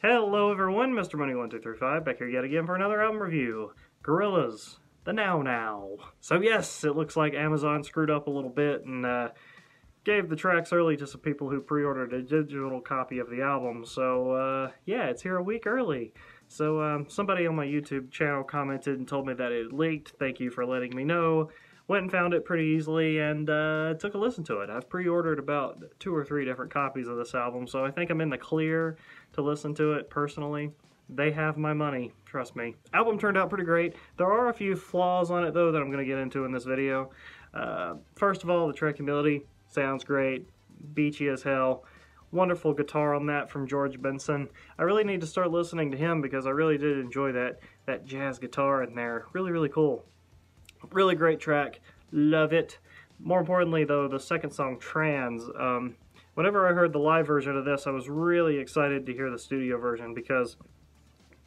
Hello everyone, Mr. Money1235 back here yet again for another album review. Gorillaz, the Now Now. So yes, it looks like Amazon screwed up a little bit and gave the tracks early to some people who pre-ordered a digital copy of the album. So yeah, it's here a week early. So somebody on my YouTube channel commented and told me that it leaked. Thank you for letting me know. Went and found it pretty easily and took a listen to it. I've pre-ordered about 2 or 3 different copies of this album, so I think I'm in the clear to listen to it personally. They have my money, trust me. Album turned out pretty great. There are a few flaws on it though that I'm going to get into in this video. First of all, the trackability sounds great, beachy as hell. Wonderful guitar on that from George Benson. I really need to start listening to him because I really did enjoy that jazz guitar in there. Really, really cool. Really great track. Love it. More importantly, though, the second song, Trans. Whenever I heard the live version of this, I was really excited to hear the studio version because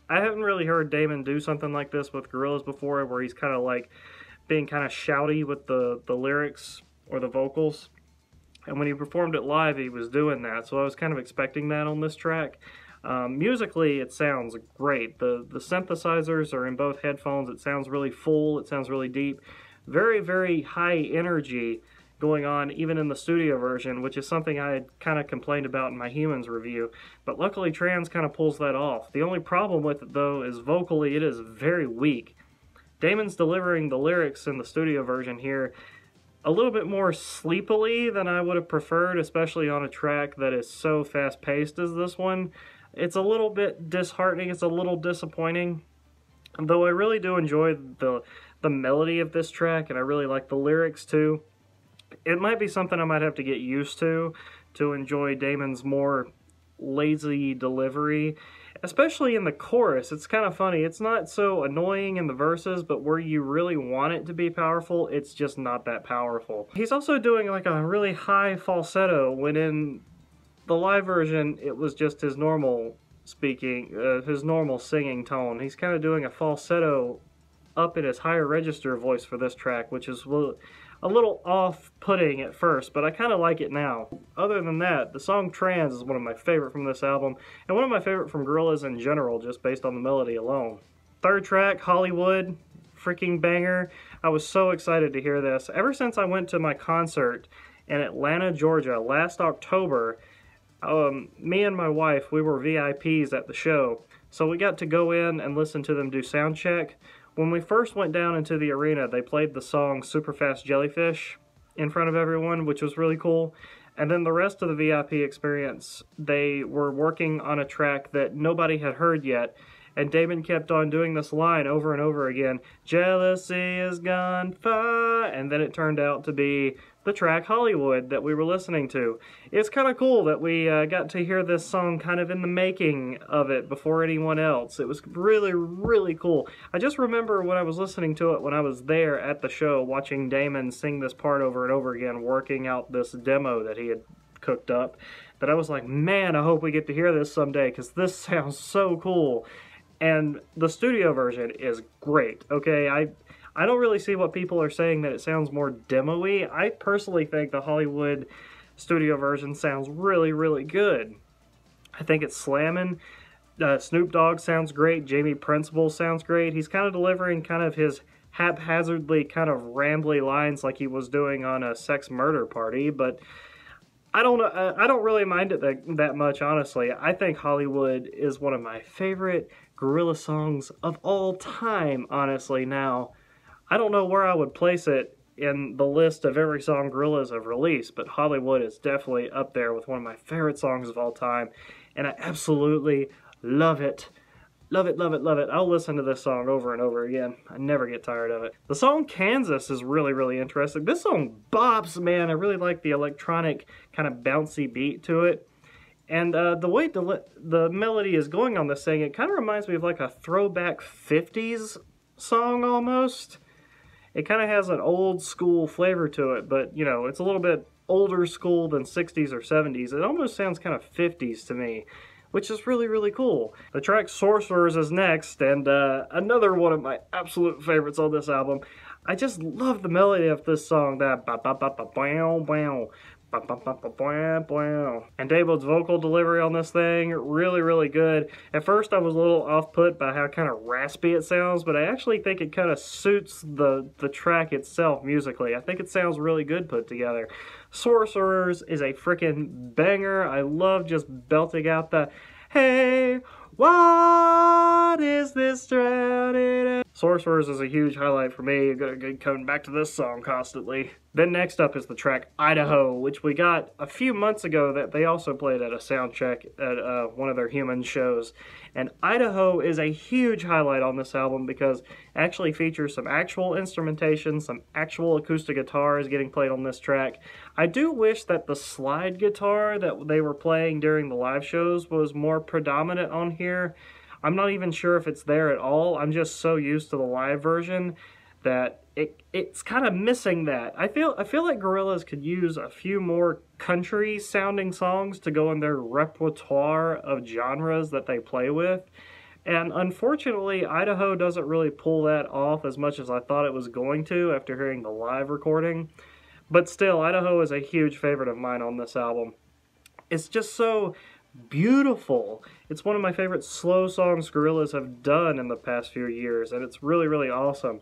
I haven't really heard Damon do something like this with Gorillaz before, where he's kind of like being kind of shouty with the lyrics or the vocals. And when he performed it live, he was doing that, so I was kind of expecting that on this track. Musically, it sounds great. The synthesizers are in both headphones. It sounds really full. It sounds really deep. Very, very high energy going on even in the studio version, which is something I had kind of complained about in my Humanz review. But luckily, Trans kind of pulls that off. The only problem with it, though, is vocally it is very weak. Damon's delivering the lyrics in the studio version here a little bit more sleepily than I would have preferred, especially on a track that is so fast-paced as this one. It's a little bit disheartening, it's a little disappointing, though I really do enjoy the melody of this track, and I really like the lyrics too. It might be something I might have to get used to enjoy Damon's more lazy delivery, especially in the chorus. It's kind of funny. It's not so annoying in the verses, but where you really want it to be powerful, it's just not that powerful. He's also doing like a really high falsetto when in the live version, it was just his normal his normal singing tone. He's kind of doing a falsetto up in his higher register voice for this track, which is a little off-putting at first, but I kind of like it now. Other than that, the song Trans is one of my favorite from this album, and one of my favorite from Gorillaz in general, just based on the melody alone. Third track, Hollywood, freaking banger. I was so excited to hear this. Ever since I went to my concert in Atlanta, Georgia, last October, me and my wife, we were VIPs at the show, so we got to go in and listen to them do sound check. When we first went down into the arena, they played the song Superfast Jellyfish in front of everyone, which was really cool. And then the rest of the VIP experience, they were working on a track that nobody had heard yet, and Damon kept on doing this line over and over again, "Jealousy is gone far," and then it turned out to be the track Hollywood that we were listening to. It's kind of cool that we got to hear this song kind of in the making of it before anyone else. It was really, really cool. I just remember when I was listening to it when I was there at the show, watching Damon sing this part over and over again, working out this demo that he had cooked up, that I was like, man, I hope we get to hear this someday, because this sounds so cool. And the studio version is great, okay? I don't really see what people are saying that it sounds more demo-y. I personally think the Hollywood studio version sounds really, really good. I think it's slamming. Snoop Dogg sounds great. Jamie Principle sounds great. He's kind of delivering kind of his haphazardly kind of rambly lines like he was doing on a Sex Murder Party, but I don't really mind it that much, honestly. I think Hollywood is one of my favorite Gorillaz songs of all time, honestly. Now, I don't know where I would place it in the list of every song Gorillaz have released, but Hollywood is definitely up there with one of my favorite songs of all time, and I absolutely love it. Love it, love it, love it. I'll listen to this song over and over again. I never get tired of it. The song Kansas is really, really interesting. This song bops, man. I really like the electronic kind of bouncy beat to it. And the way the melody is going on this thing, it kind of reminds me of like a throwback 50s song almost. It kind of has an old school flavor to it, but you know, it's a little bit older school than 60s or 70s. It almost sounds kind of 50s to me, which is really, really cool. The track Sorcerers is next, and another one of my absolute favorites on this album. I just love the melody of this song, that ba ba ba ba bow bow. And David's vocal delivery on this thing, really, really good. At first I was a little off-put by how kind of raspy it sounds, but I actually think it kind of suits the track itself musically. I think it sounds really good put together. Sorcerers is a freaking banger. I love just belting out the, hey, what is this drowning? Sorcerers is a huge highlight for me. I'm gonna coming back to this song constantly. Then next up is the track Idaho, which we got a few months ago that they also played at a sound check at one of their Humanz shows. And Idaho is a huge highlight on this album because it actually features some actual instrumentation, some actual acoustic guitars getting played on this track. I do wish that the slide guitar that they were playing during the live shows was more predominant on here. I'm not even sure if it's there at all. I'm just so used to the live version that it's kind of missing that. I feel like Gorillaz could use a few more country sounding songs to go in their repertoire of genres that they play with. And unfortunately, Idaho doesn't really pull that off as much as I thought it was going to after hearing the live recording. But still, Idaho is a huge favorite of mine on this album. It's just so beautiful. It's one of my favorite slow songs Gorillaz have done in the past few years, and it's really, really awesome.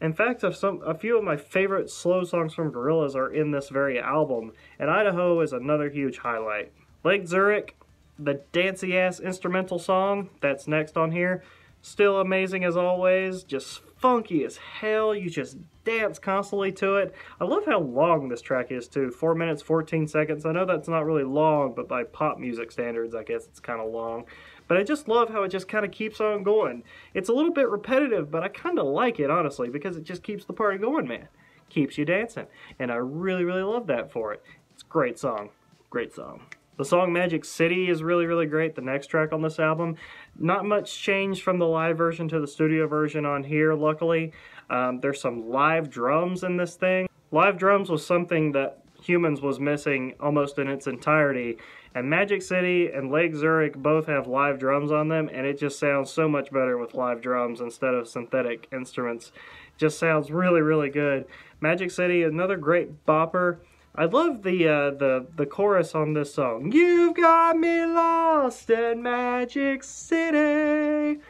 In fact, a few of my favorite slow songs from Gorillaz are in this very album, and Idaho is another huge highlight. Lake Zurich, the dancey-ass instrumental song that's next on here, still amazing as always, just funky as hell. You just dance constantly to it. I love how long this track is too, 4 minutes 14 seconds. I know that's not really long, but by pop music standards I guess it's kind of long. But I just love how it just kind of keeps on going. It's a little bit repetitive, but I kind of like it honestly because it just keeps the party going, man. Keeps you dancing, and I really, really love that for it. It's a great song. Great song. The song Magic City is really, really great, the next track on this album. Not much change from the live version to the studio version on here, luckily. There's some live drums in this thing. Live drums was something that Humanz was missing almost in its entirety. And Magic City and Lake Zurich both have live drums on them, and it just sounds so much better with live drums instead of synthetic instruments. Just sounds really, really good. Magic City, another great bopper. I love the chorus on this song. You've got me lost in Magic City.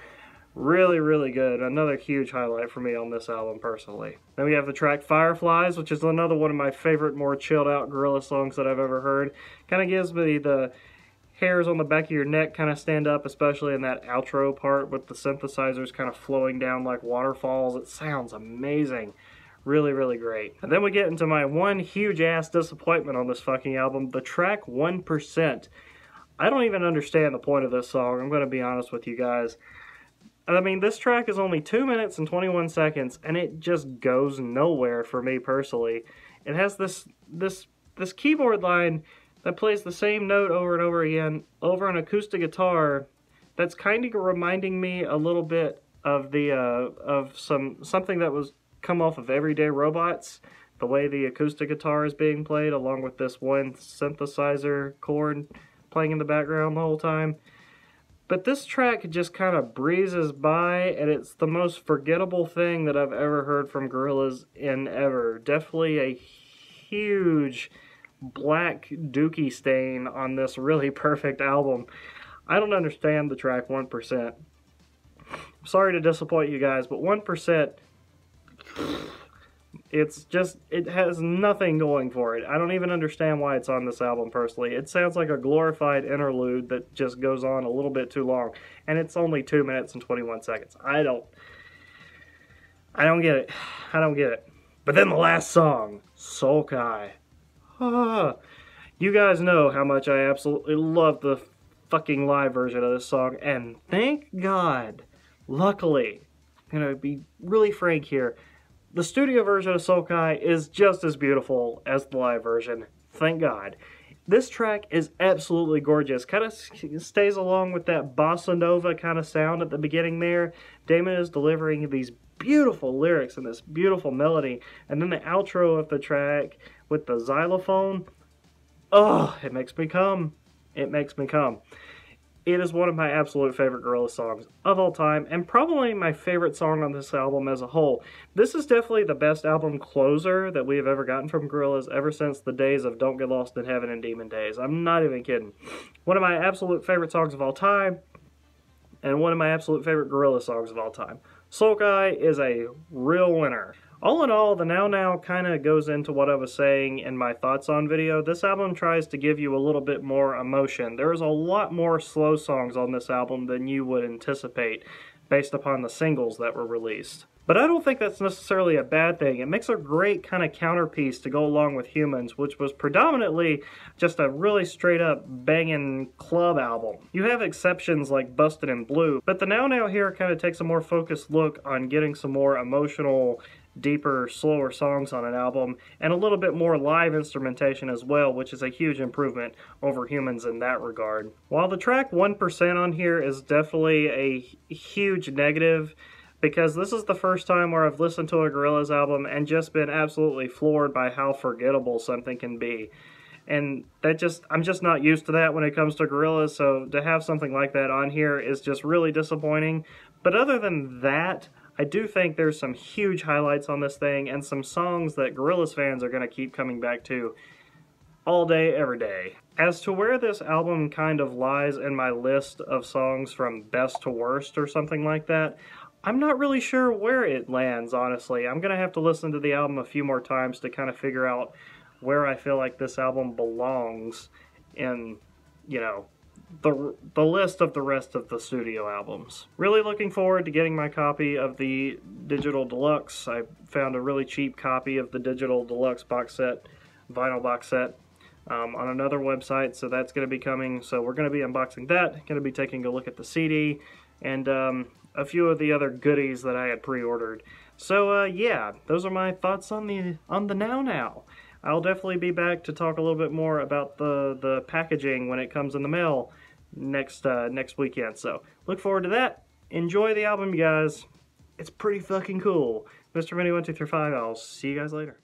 Really, really good. Another huge highlight for me on this album, personally. Then we have the track Fireflies, which is another one of my favorite, more chilled out Gorillaz songs that I've ever heard. Kind of gives me the hairs on the back of your neck kind of stand up, especially in that outro part with the synthesizers kind of flowing down like waterfalls. It sounds amazing. Really, really great. And then we get into my one huge ass disappointment on this fucking album, the track 1%. I don't even understand the point of this song, I'm going to be honest with you guys. I mean, this track is only 2 minutes and 21 seconds, and it just goes nowhere for me personally. It has this keyboard line that plays the same note over and over again over an acoustic guitar that's kind of reminding me a little bit of something that was come off of Everyday Robots, the way the acoustic guitar is being played along with this one synthesizer chord playing in the background the whole time. But this track just kind of breezes by, and it's the most forgettable thing that I've ever heard from Gorillaz in ever. Definitely a huge black dookie stain on this really perfect album. I don't understand the track 1%. I'm sorry to disappoint you guys, but 1%, it has nothing going for it. I don't even understand why it's on this album personally. It sounds like a glorified interlude that just goes on a little bit too long, and it's only 2 minutes and 21 seconds. I don't get it. I don't get it. But then the last song, Sulci. You guys know how much I absolutely love the fucking live version of this song, and thank God, luckily, I'm gonna be really frank here, the studio version of Sulci is just as beautiful as the live version. Thank God. This track is absolutely gorgeous. Kind of stays along with that bossa nova kind of sound at the beginning there. Damon is delivering these beautiful lyrics and this beautiful melody. And then the outro of the track with the xylophone. Oh, it makes me come. It makes me come. It is one of my absolute favorite Gorillaz songs of all time, and probably my favorite song on this album as a whole. This is definitely the best album closer that we have ever gotten from Gorillaz ever since the days of Don't Get Lost in Heaven and Demon Days. I'm not even kidding. One of my absolute favorite songs of all time, and one of my absolute favorite Gorillaz songs of all time. Sulci is a real winner. All in all, the Now Now kind of goes into what I was saying in my thoughts on video. This album tries to give you a little bit more emotion. There is a lot more slow songs on this album than you would anticipate based upon the singles that were released. But I don't think that's necessarily a bad thing. It makes a great kind of counterpiece to go along with Humanz, which was predominantly just a really straight up banging club album. You have exceptions like Busted in Blue, but the Now Now here kind of takes a more focused look on getting some more emotional, deeper, slower songs on an album, and a little bit more live instrumentation as well, which is a huge improvement over Humanz in that regard. While the track 1% on here is definitely a huge negative, because this is the first time where I've listened to a Gorillaz album and just been absolutely floored by how forgettable something can be. And I'm just not used to that when it comes to Gorillaz, so to have something like that on here is just really disappointing. But other than that, I do think there's some huge highlights on this thing, and some songs that Gorillaz fans are going to keep coming back to all day, every day. As to where this album kind of lies in my list of songs from best to worst or something like that, I'm not really sure where it lands, honestly. I'm going to have to listen to the album a few more times to kind of figure out where I feel like this album belongs in, you know, the list of the rest of the studio albums. Really looking forward to getting my copy of the Digital Deluxe. I found a really cheap copy of the Digital Deluxe box set, vinyl box set, on another website, so that's going to be coming. So we're going to be unboxing that, going to be taking a look at the CD, and a few of the other goodies that I had pre-ordered. So yeah, those are my thoughts on the Now Now. I'll definitely be back to talk a little bit more about the packaging when it comes in the mail next weekend. So look forward to that. Enjoy the album, you guys. It's pretty fucking cool. Mr. Mini 1235. I'll see you guys later.